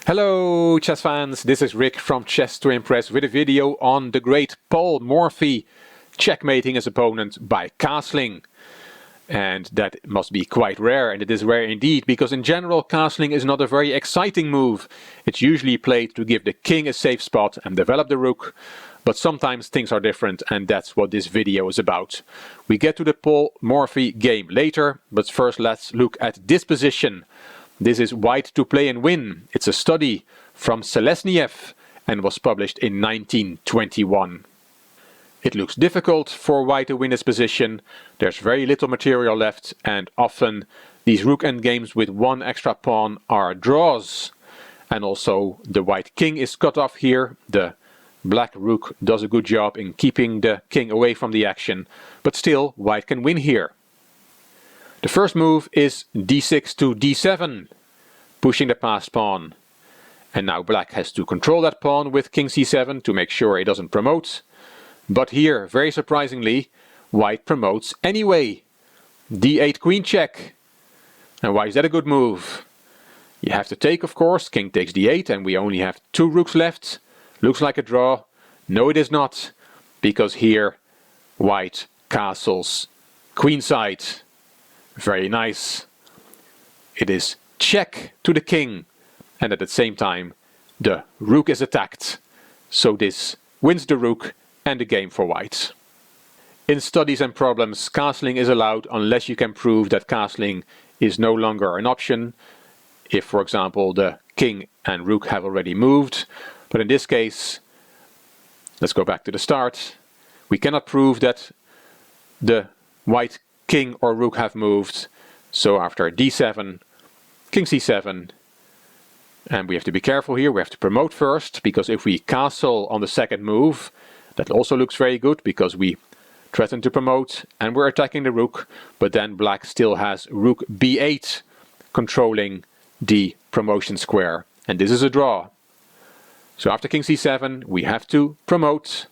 Hello chess fans, this is Rick from Chess to Impress with a video on the great Paul Morphy checkmating his opponent by castling. And that must be quite rare, and it is rare indeed, because in general castling is not a very exciting move. It's usually played to give the king a safe spot and develop the rook, but sometimes things are different, and that's what this video is about. We get to the Paul Morphy game later, but first let's look at this position. This is White to Play and Win. It's a study from Selesnyev and was published in 1921. It looks difficult for White to win this position. There's very little material left, and often these rook endgames with one extra pawn are draws. And also the White king is cut off here. The Black rook does a good job in keeping the king away from the action, but still White can win here. The first move is d6 to d7, pushing the passed pawn. And now Black has to control that pawn with king c7 to make sure it doesn't promote. But here, very surprisingly, White promotes anyway. d8 queen check. And why is that a good move? You have to take, of course. King takes d8 and we only have two rooks left. Looks like a draw. No, it is not, because here White castles queenside. Very nice. It is check to the king, and at the same time the rook is attacked. So this wins the rook and the game for White. In studies and problems, castling is allowed unless you can prove that castling is no longer an option. If, for example, the king and rook have already moved. But in this case, let's go back to the start. We cannot prove that the White king or rook have moved, so after d7, king c7, and we have to be careful here. We have to promote first, because if we castle on the second move, that also looks very good, because we threaten to promote and we're attacking the rook, but then Black still has rook b8 controlling the promotion square, and this is a draw. So after king c7 we have to promote.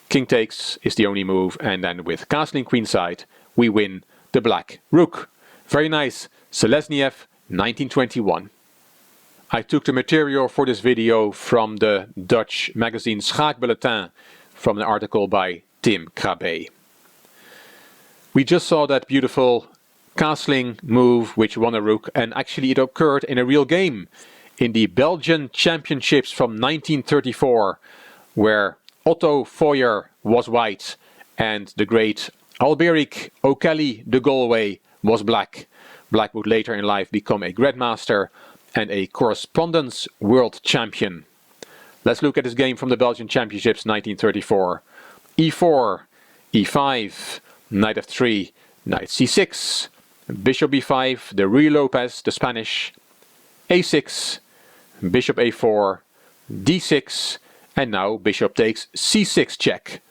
King takes is the only move, and then with castling queenside we win the Black rook. Very nice. Selesnyev, 1921. I took the material for this video from the Dutch magazine Schaakbulletin, from an article by Tim Krabbe. We just saw that beautiful castling move which won a rook, and actually it occurred in a real game in the Belgian championships from 1934, where Otto Foyer was White and the great Alberic O'Kelly de Galway was Black. Black would later in life become a grandmaster and a correspondence world champion. Let's look at this game from the Belgian championships 1934. e4, e5, knight f3, knight c6, bishop b5, the Ruy Lopez, the Spanish, a6, bishop a4, d6, and now bishop takes c6 check.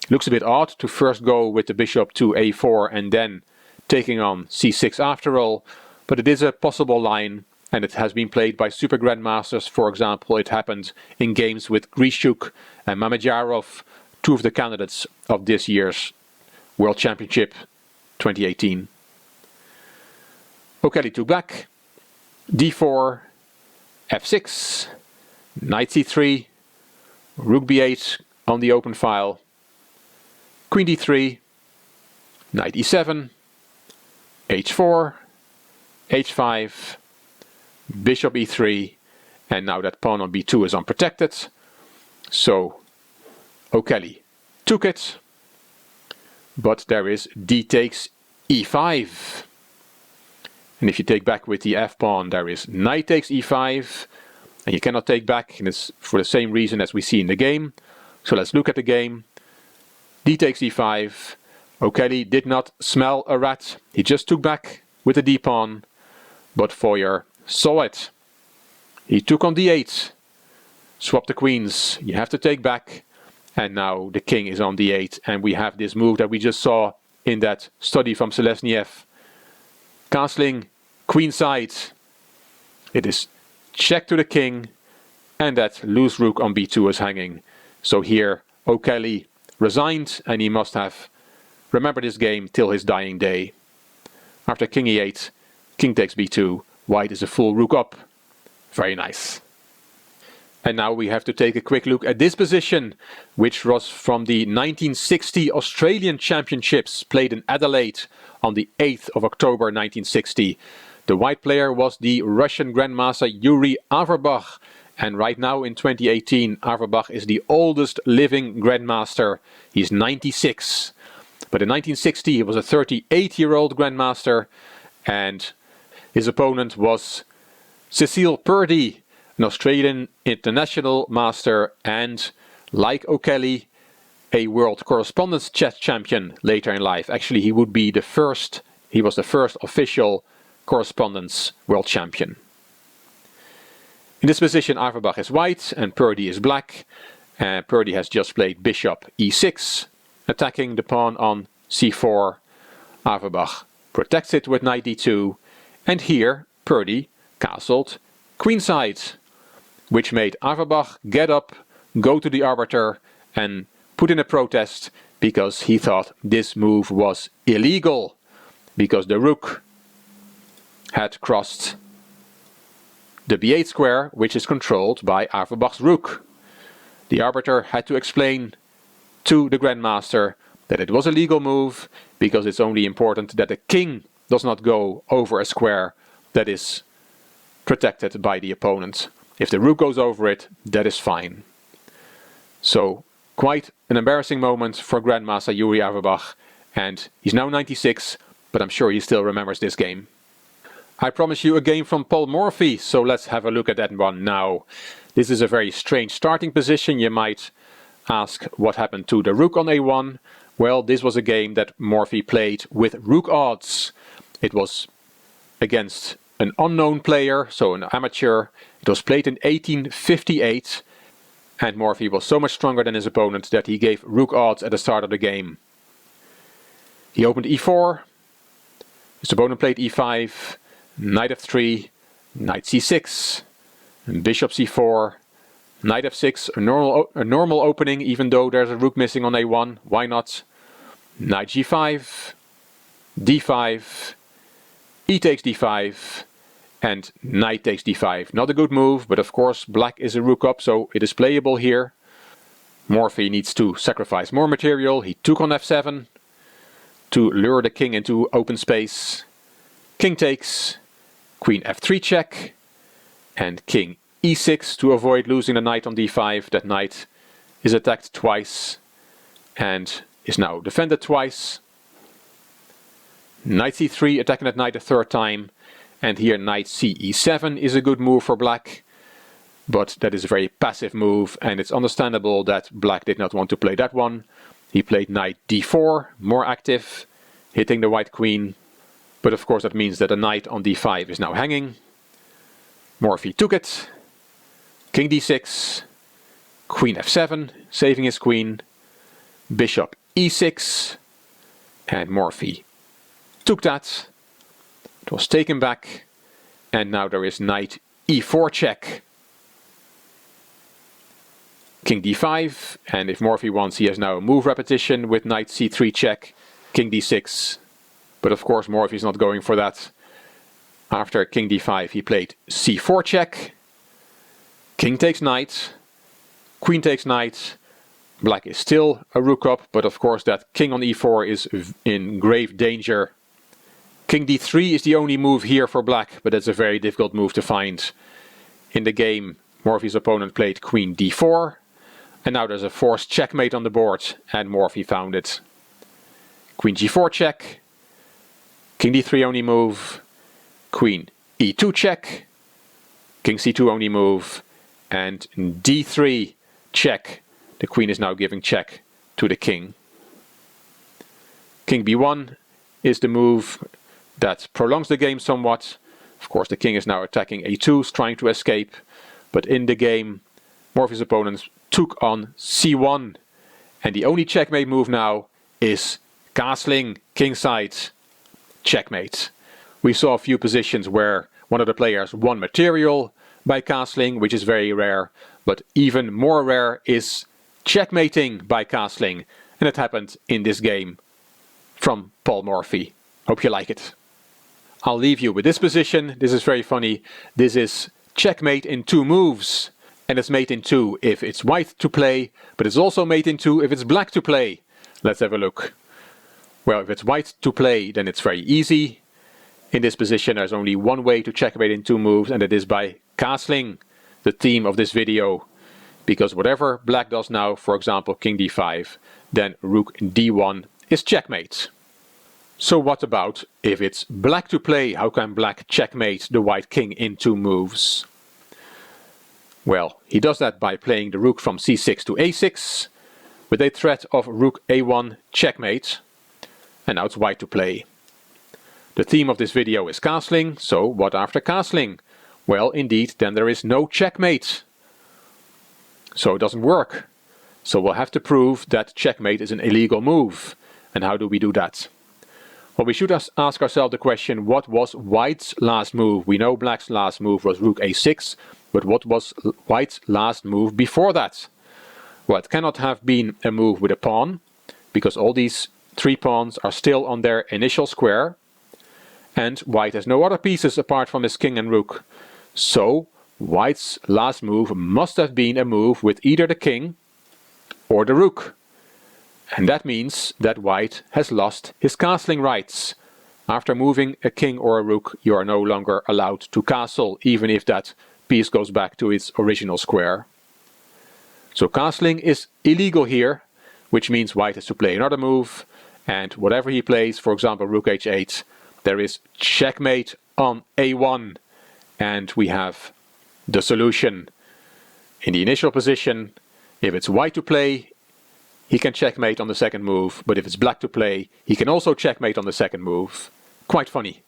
Looks a bit odd to first go with the bishop to a4 and then taking on c6 after all, but it is a possible line, and it has been played by super grandmasters. For example, it happened in games with Grishuk and Mamedyarov, two of the candidates of this year's World Championship 2018. O'Kelly took back, d4, f6, knight c3, rook b8 on the open file, queen d3, knight e7, h4, h5, bishop e3, and now that pawn on b2 is unprotected. So O'Kelly took it, but there is d takes e5. And if you take back with the f pawn, there is knight takes e5, and you cannot take back, and it's for the same reason as we see in the game. So let's look at the game. D takes e5. O'Kelly did not smell a rat. He just took back with the d pawn, but Foyer saw it. He took on d8, swapped the queens. You have to take back, and now the king is on d8, and we have this move that we just saw in that study from Selesnyev. Castling queenside. It is check to the king, and that loose rook on b2 is hanging. So here O'Kelly resigned, and he must have remembered this game till his dying day. After king e8, king takes b2, White is a full rook up. Very nice. And now we have to take a quick look at this position, which was from the 1960 Australian Championships played in Adelaide on the 8th of October 1960. The white player was the Russian Grandmaster Yuri Averbakh, and right now in 2018 Averbakh is the oldest living Grandmaster. He's 96. But in 1960 he was a 38-year-old Grandmaster, and his opponent was Cecil Purdy, an Australian international master and, like O'Kelly, a world correspondence chess champion later in life. Actually, he was the first official correspondence world champion. In this position, Averbakh is white and Purdy is black. Purdy has just played bishop e6, attacking the pawn on c4. Averbakh protects it with knight d2, and here Purdy castled queenside, which made Averbakh get up, go to the arbiter and put in a protest because he thought this move was illegal, because the rook had crossed the b8 square, which is controlled by Averbach's rook. The arbiter had to explain to the Grandmaster that it was a legal move because it's only important that the king does not go over a square that is protected by the opponent. If the rook goes over it, that is fine. So, quite an embarrassing moment for Grandmaster Yuri Averbakh, and he's now 96, but I'm sure he still remembers this game. I promise you a game from Paul Morphy, so let's have a look at that one now. This is a very strange starting position. You might ask what happened to the rook on a1. Well, this was a game that Morphy played with rook odds. It was against an unknown player, so an amateur. It was played in 1858, and Morphy was so much stronger than his opponent that he gave rook odds at the start of the game. He opened e4, his opponent played e5, knight f3, knight c6, and bishop c4, knight f6, a normal opening even though there's a rook missing on a1, why not? Knight g5, d5, e takes d5, and knight takes d5. Not a good move, but of course black is a rook up, so it is playable here. Morphy needs to sacrifice more material. He took on f7 to lure the king into open space. King takes, queen f3 check, and king e6 to avoid losing the knight on d5. That knight is attacked twice and is now defended twice. Knight c3, attacking that knight a third time, and here knight ce7 is a good move for black, but that is a very passive move, and it's understandable that black did not want to play that one. He played knight d4, more active, hitting the white queen, but of course that means that the knight on d5 is now hanging. Morphy took it, king d6, queen f7, saving his queen, bishop e6, and Morphy took that. It was taken back, and now there is knight e4 check, king d5, and if Morphy wants, he has now a move repetition with knight c3 check, king d6, but of course Morphy is not going for that. After king d5 he played c4 check, king takes knight, queen takes knight. Black is still a rook up, but of course that king on e4 is in grave danger. King d3 is the only move here for black, but that's a very difficult move to find. In the game, Morphy's opponent played queen d4, and now there's a forced checkmate on the board, and Morphy found it. Queen g4 check, king d3 only move, queen e2 check, king c2 only move, and d3 check. The queen is now giving check to the king. King b1 is the move that prolongs the game somewhat. Of course the king is now attacking a2, trying to escape, but in the game Morphy's opponent took on c1, and the only checkmate move now is castling kingside. Checkmate. We saw a few positions where one of the players won material by castling, which is very rare, but even more rare is checkmating by castling, and it happened in this game from Paul Morphy. Hope you like it. I'll leave you with this position. This is very funny. This is checkmate in 2 moves. And it's mate in 2 if it's white to play, but it's also mate in 2 if it's black to play. Let's have a look. Well, if it's white to play, then it's very easy. In this position there's only one way to checkmate in 2 moves, and it is by castling, the theme of this video. Because whatever black does now, for example king d5, then rook d1 is checkmate. So what about if it's black to play? How can black checkmate the white king in 2 moves? Well, he does that by playing the rook from c6 to a6, with a threat of rook a1 checkmate. And now it's white to play. The theme of this video is castling, so what after castling? Well, indeed, then there is no checkmate. So it doesn't work. So we'll have to prove that checkmate is an illegal move. And how do we do that? Well, we should ask ourselves the question, what was white's last move? We know black's last move was rook a6, but what was white's last move before that? Well, it cannot have been a move with a pawn, because all these 3 pawns are still on their initial square, and white has no other pieces apart from his king and rook. So white's last move must have been a move with either the king or the rook. And that means that white has lost his castling rights. After moving a king or a rook, you are no longer allowed to castle, even if that piece goes back to its original square. So castling is illegal here, which means white has to play another move, and whatever he plays, for example rook h8, there is checkmate on a1, and we have the solution. In the initial position, if it's white to play, he can checkmate on the second move, but if it's black to play, he can also checkmate on the second move. Quite funny.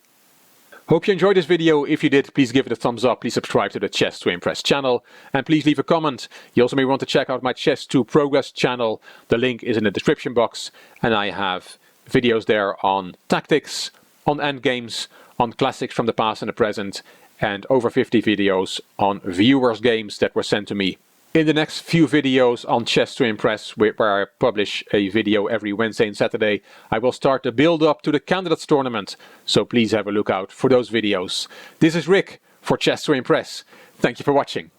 Hope you enjoyed this video. If you did, please give it a thumbs up, please subscribe to the Chess to Impress channel, and please leave a comment. You also may want to check out my Chess to Progress channel. The link is in the description box, and I have videos there on tactics, on endgames, on classics from the past and the present, and over 50 videos on viewers' games that were sent to me. In the next few videos on Chess to Impress, where I publish a video every Wednesday and Saturday, I will start the build-up to the Candidates Tournament, so please have a look out for those videos. This is Rick for Chess to Impress. Thank you for watching.